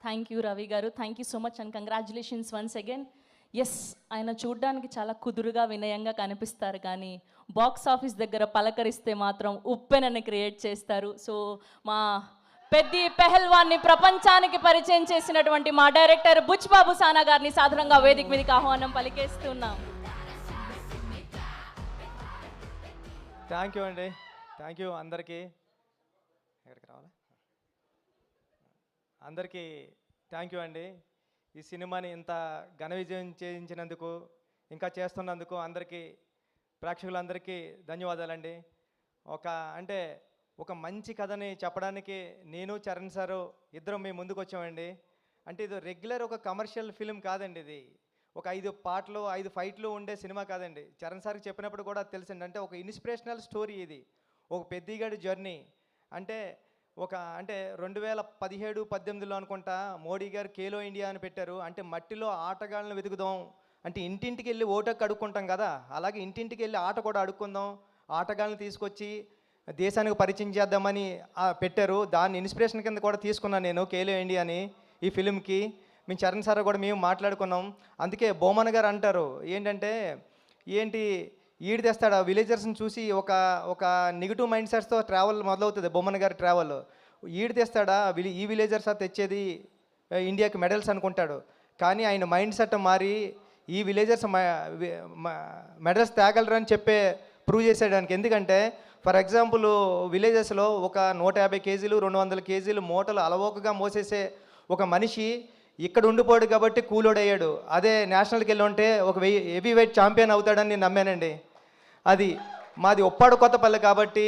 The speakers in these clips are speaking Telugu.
Thank you Ravi garu, thank you so much and congratulations once again. Yes, ఆయన చూడ్డానికి చాలా కుదురుగా వినయంగా కనిపిస్తారు, కానీ బాక్స్ ఆఫీస్ దగ్గర పలకరిస్తే మాత్రం ఉప్పెనని క్రియేట్ చేస్తారు. సో మా పెద్ది పెహల్వాన్ని ప్రపంచానికి పరిచయం చేసినటువంటి మా డైరెక్టర్ బుచ్బాబు సానా గారిని సాధారణంగా వేదిక మీదకి ఆహ్వానం పలికేస్తున్నాం. థ్యాంక్ యూ అండి, థ్యాంక్ యూ అందరికీ. ఎక్కడికి రావాలా? అందరికీ థ్యాంక్ యూ అండి. ఈ సినిమాని ఇంత ఘన విజయం చేయించినందుకు, ఇంకా చేస్తున్నందుకు అందరికీ, ప్రేక్షకులందరికీ ధన్యవాదాలండి. ఒక మంచి కథని చెప్పడానికి నేను చరణ్ సారు ఇద్దరం మీ ముందుకు వచ్చామండి. అంటే ఇది రెగ్యులర్ ఒక కమర్షియల్ ఫిలిం కాదండి. ఇది ఒక 5 పాటలు 5 ఫైట్లు ఉండే సినిమా కాదండి. చరణ్ సార్కి చెప్పినప్పుడు కూడా తెలిసింది. అంటే ఒక ఇన్స్పిరేషనల్ స్టోరీ ఇది, ఒక పెద్దిగాడి జర్నీ. అంటే 2017-18లో అనుకుంటా మోడీ గారు ఖేలో ఇండియా అని పెట్టారు. అంటే మట్టిలో ఆటగాళ్ళని వెతుకుదాం, అంటే ఇంటింటికి వెళ్ళి ఓటకు అడుక్కుంటాం కదా, అలాగే ఇంటింటికి వెళ్ళి ఆట కూడా అడుక్కుందాం, ఆటగాళ్ళని తీసుకొచ్చి దేశానికి పరిచయం చేద్దామని పెట్టారు. దాన్ని ఇన్స్పిరేషన్ కింద కూడా తీసుకున్నాను నేను ఖేలో ఇండియాని ఈ ఫిలింకి. మేము చరణ్ సార్ కూడా మేము మాట్లాడుకున్నాం. అందుకే బొమ్మన్ గారు అంటారు ఏంటంటే, ఏంటి ఈడు తెస్తాడు ఆ విలేజర్స్ని చూసి ఒక నెగిటివ్ మైండ్ సెట్స్తో ట్రావెల్ మొదలవుతుంది బొమ్మన్ గారి ట్రావెల్. ఈడు తెస్తాడా ఈ విలేజర్స్ తెచ్చేది ఇండియాకి మెడల్స్ అనుకుంటాడు. కానీ ఆయన మైండ్ సెట్ మారి ఈ విలేజర్స్ మెడల్స్ తేగలరని ప్రూవ్ చేసేయడానికి. ఎందుకంటే ఫర్ ఎగ్జాంపుల్ విలేజెస్లో ఒక 150 కేజీలు 200 కేజీలు మూటలు అలవోకగా మోసేసే ఒక మనిషి ఇక్కడ ఉండిపోయాడు కాబట్టి కూలోడయ్యాడు. అదే నేషనల్కి వెళ్ళి ఉంటే ఒక హెవీ వెయిట్ ఛాంపియన్ అవుతాడని నేను నమ్మానండి. అది మాది ఉప్పాడు కొత్తపల్లి కాబట్టి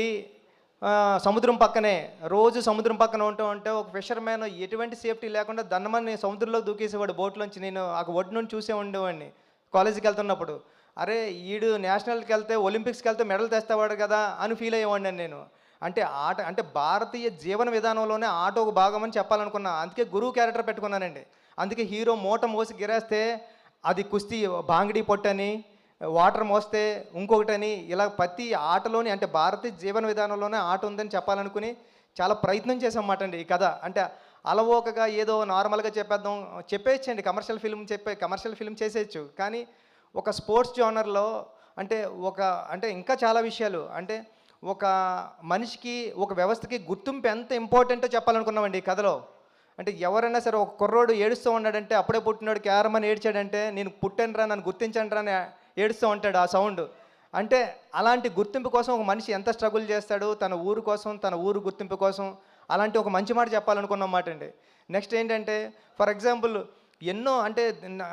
సముద్రం పక్కనే, రోజు సముద్రం పక్కన ఉంటే ఒక ఫిషర్మ్యాన్ ఎటువంటి సేఫ్టీ లేకుండా దన్నమని సముద్రంలో దూకేసేవాడు బోట్లోంచి. నేను ఆ ఒడ్డు నుండి చూసే ఉండేవాడిని కాలేజీకి వెళ్తున్నప్పుడు. అరే ఈడు నేషనల్కి వెళ్తే ఒలింపిక్స్కి వెళ్తే మెడల్ తెస్తావాడు కదా అని ఫీల్ అయ్యేవాడిని నేను. అంటే ఆట అంటే భారతీయ జీవన విధానంలోనే ఆట ఒక భాగం అని చెప్పాలనుకున్నా. అందుకే గురువు క్యారెక్టర్ పెట్టుకున్నానండి. అందుకే హీరో మూట మోసి గిరేస్తే అది కుస్తీ బాంగిడి పొట్టని, వాటర్ మోస్తే ఇంకొకటని, ఇలా ప్రతి ఆటలోని అంటే భారతీయ జీవన విధానంలోనే ఆట ఉందని చెప్పాలనుకుని చాలా ప్రయత్నం చేసామన్నమాట అండి ఈ కథ. అంటే అలవోకగా ఏదో నార్మల్గా చెప్పేయచ్చండి, కమర్షియల్ ఫిల్మ్ చేసేయచ్చు. కానీ ఒక స్పోర్ట్స్ జోనర్లో అంటే ఇంకా చాలా విషయాలు, అంటే ఒక మనిషికి ఒక వ్యవస్థకి గుర్తింపు ఎంత ఇంపార్టెంటో చెప్పాలనుకున్నామండి ఈ కథలో. అంటే ఎవరైనా సరే ఒక కుర్రోడు ఏడుస్తూ ఉన్నాడంటే, అప్పుడే పుట్టినాడు క్యారమని ఏడ్చాడంటే, నేను పుట్టానురా నన్ను గుర్తించండి రా అని ఏడుస్తూ ఉంటాడు ఆ సౌండ్. అంటే అలాంటి గుర్తింపు కోసం ఒక మనిషి ఎంత స్ట్రగుల్ చేస్తాడు తన ఊరు కోసం, తన ఊరు గుర్తింపు కోసం. అలాంటి ఒక మంచి మాట చెప్పాలనుకున్నమాట అండి. నెక్స్ట్ ఏంటంటే ఫర్ ఎగ్జాంపుల్ ఎన్నో అంటే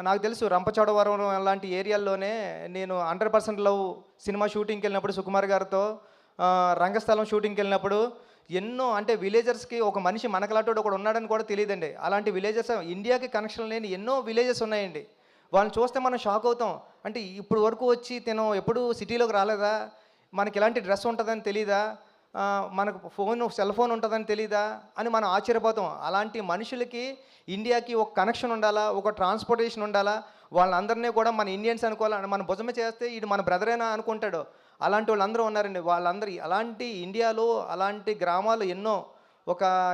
నాకు తెలుసు రంపచోడవరం అలాంటి ఏరియాల్లోనే నేను 100% లవ్ సినిమా షూటింగ్కి వెళ్ళినప్పుడు సుకుమార్ గారితో రంగస్థలం షూటింగ్కి వెళ్ళినప్పుడు ఎన్నో అంటే విలేజర్స్కి ఒక మనిషి మనకలాంటి ఒకడు ఉన్నాడని కూడా తెలియదండి. అలాంటి విలేజెస్ ఇండియాకి కనెక్షన్ లేని ఎన్నో విలేజెస్ ఉన్నాయండి. వాళ్ళని చూస్తే మనం షాక్ అవుతాం. అంటే ఇప్పుడు వరకు వచ్చి తిను ఎప్పుడు సిటీలోకి రాలేదా, మనకి ఇలాంటి డ్రెస్ ఉంటుందని తెలీదా, మనకు సెల్ ఫోన్ ఉంటుందని తెలీదా అని మనం ఆశ్చర్యపోతాం. అలాంటి మనుషులకి ఇండియాకి ఒక కనెక్షన్ ఉండాలా, ఒక ట్రాన్స్పోర్టేషన్ ఉండాలా, వాళ్ళందరినీ కూడా మన ఇండియన్స్ అనుకోవాలని మన భుజమే చేస్తే ఇది మన బ్రదరేనా అనుకుంటాడు. అలాంటి వాళ్ళందరూ ఉన్నారండి. వాళ్ళందరూ అలాంటి ఇండియాలో అలాంటి గ్రామాలు ఎన్నో,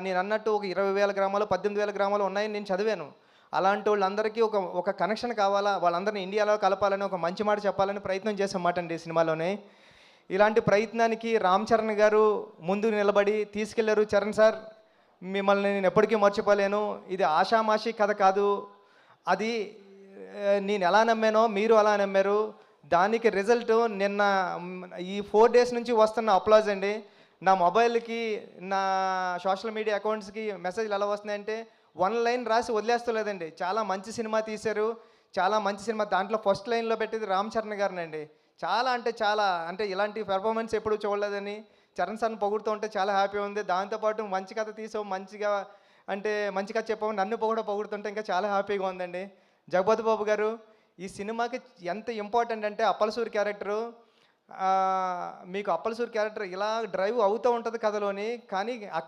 నేను అన్నట్టు ఒక 20,000 గ్రామాలు 18,000 గ్రామాలు ఉన్నాయని నేను చదివాను. అలాంటి వాళ్ళందరికీ ఒక కనెక్షన్ కావాలా, వాళ్ళందరినీ ఇండియాలో కలపాలని ఒక మంచి మాట చెప్పాలని ప్రయత్నం చేసామాట అండి సినిమాలోనే. ఇలాంటి ప్రయత్నానికి రామ్ చరణ్ గారు ముందు నిలబడి తీసుకెళ్లారు. చరణ్ సార్ మిమ్మల్ని నేను ఎప్పటికీ మర్చిపోలేను, ఇది ఆషామాషి కథ కాదు, అది నేను ఎలా నమ్మానో మీరు అలా నమ్మారు, దానికి రిజల్ట్ నిన్న ఈ 4 days నుంచి వస్తున్న అప్లాజ్ అండి. నా మొబైల్కి నా సోషల్ మీడియా అకౌంట్స్కి మెసేజ్లు ఎలా వస్తున్నాయంటే 1 లైన్ రాసి వదిలేస్తలేదండి. చాలా మంచి సినిమా తీశారు, చాలా మంచి సినిమా. దాంట్లో ఫస్ట్ లైన్లో పెట్టేది రామ్ చరణ్ గారినండి. చాలా అంటే ఇలాంటి పెర్ఫార్మెన్స్ ఎప్పుడు చూడలేదని చరణ్ సార్ని పొగుడుతూ ఉంటే చాలా హ్యాపీ ఉంది. దాంతోపాటు మంచి కథ తీసావు, మంచి కథ చెప్పావు, నన్ను కూడా పొగుడుతుంటే ఇంకా చాలా హ్యాపీగా ఉందండి. జగపతి బాబు గారు ఈ సినిమాకి ఎంత ఇంపార్టెంట్ అంటే అప్పలసూరి క్యారెక్టరు, మీకు అప్పలసూరి క్యారెక్టర్ ఇలా డ్రైవ్ అవుతూ ఉంటుంది కథలోని, కానీ ఆ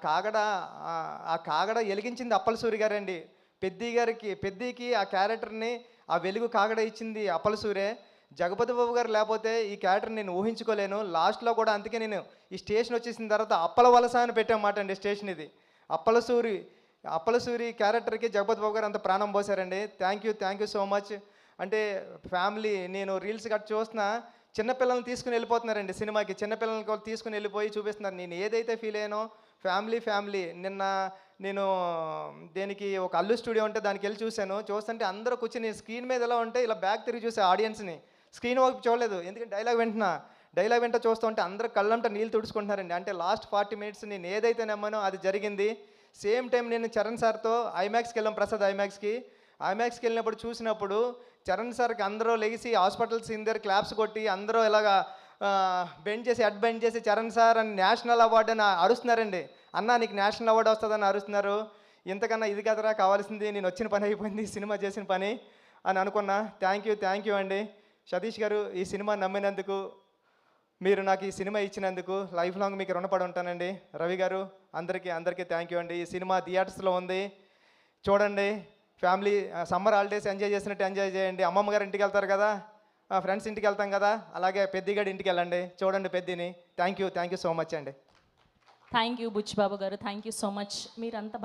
కాగడ వెలిగించింది అప్పలసూరి గారండి. పెద్దికి ఆ క్యారెక్టర్ని ఆ వెలుగు కాగడ ఇచ్చింది అప్పలసూరే. జగపతి బాబు గారు లేకపోతే ఈ క్యారెక్టర్ నేను ఊహించుకోలేను. లాస్ట్లో కూడా అందుకే నేను ఈ స్టేషన్ వచ్చేసిన తర్వాత అప్పల వలస అని పెట్టామాట అండి స్టేషన్. ఇది అప్పలసూరి అప్పలసూరి క్యారెక్టర్కి జగపతి బాబు గారు అంత ప్రాణం పోసారండి. Thank you so much. అంటే ఫ్యామిలీ నేను రీల్స్ గట్రా చూస్తున్నా, చిన్నపిల్లల్ని తీసుకుని వెళ్ళిపోతున్నారండి సినిమాకి. చిన్నపిల్లల్ని కూడా తీసుకుని వెళ్ళిపోయి చూపిస్తున్నారు. నేను ఏదైతే ఫీల్ అయ్యానో ఫ్యామిలీ నిన్న నేను దేనికి ఒక అల్లు స్టూడియో ఉంటే దానికి వెళ్ళి చూశాను. చూస్తుంటే అందరూ కూర్చొని స్క్రీన్ మీద ఎలా ఉంటే ఇలా బ్యాక్ తిరిగి చూసే ఆడియన్స్ని, స్క్రీన్ వైపు చూడలేదు. ఎందుకంటే డైలాగ్ వెంట చూస్తూ ఉంటే అందరూ కళ్ళంట నీళ్ళు తుడుచుకుంటున్నారండి. అంటే లాస్ట్ 40 మినిట్స్ నేను ఏదైతే నమ్మానో అది జరిగింది. సేమ్ టైం నేను చరణ్ సార్తో ఐమాక్స్కి వెళ్ళాం, ప్రసాద్ ఐమాక్స్కి వెళ్ళినప్పుడు చూసినప్పుడు చరణ్ సార్కి అందరూ లెగిసి హాస్పిటల్ సీన్ దగ్గర క్లాప్స్ కొట్టి అందరూ ఇలాగా హెడ్ బెండ్ చేసి చరణ్ సార్ అని నేషనల్ అవార్డు అని అరుస్తున్నారండి. అన్నా నీకు నేషనల్ అవార్డు వస్తుందని అరుస్తున్నారు. ఇంతకన్నా ఇది కదరా కావాల్సింది, నేను వచ్చిన పని అయిపోయింది, సినిమా చేసిన పని అని అనుకున్నా. థ్యాంక్ యూ అండి సతీష్ గారు, ఈ సినిమా నమ్మినందుకు, మీరు నాకు ఈ సినిమా ఇచ్చినందుకు లైఫ్ లాంగ్ మీకు రుణపడి ఉంటానండి. రవి గారు అందరికీ థ్యాంక్ యూ అండి. ఈ సినిమా థియేటర్స్లో ఉంది, చూడండి. ఫ్యామిలీ సమ్మర్ హాలిడేస్ ఎంజాయ్ చేసినట్టు ఎంజాయ్ చేయండి. అమ్మమ్మ గారు ఇంటికి వెళ్తారు కదా, ఫ్రెండ్స్ ఇంటికి వెళ్తాం కదా, అలాగే పెద్దిగాడి ఇంటికి వెళ్ళండి, చూడండి పెద్దిని. థ్యాంక్ యూ సో మచ్ అండి. థ్యాంక్ యూ బుచ్చిబాబు గారు, థ్యాంక్ యూ సో మచ్. మీరంతా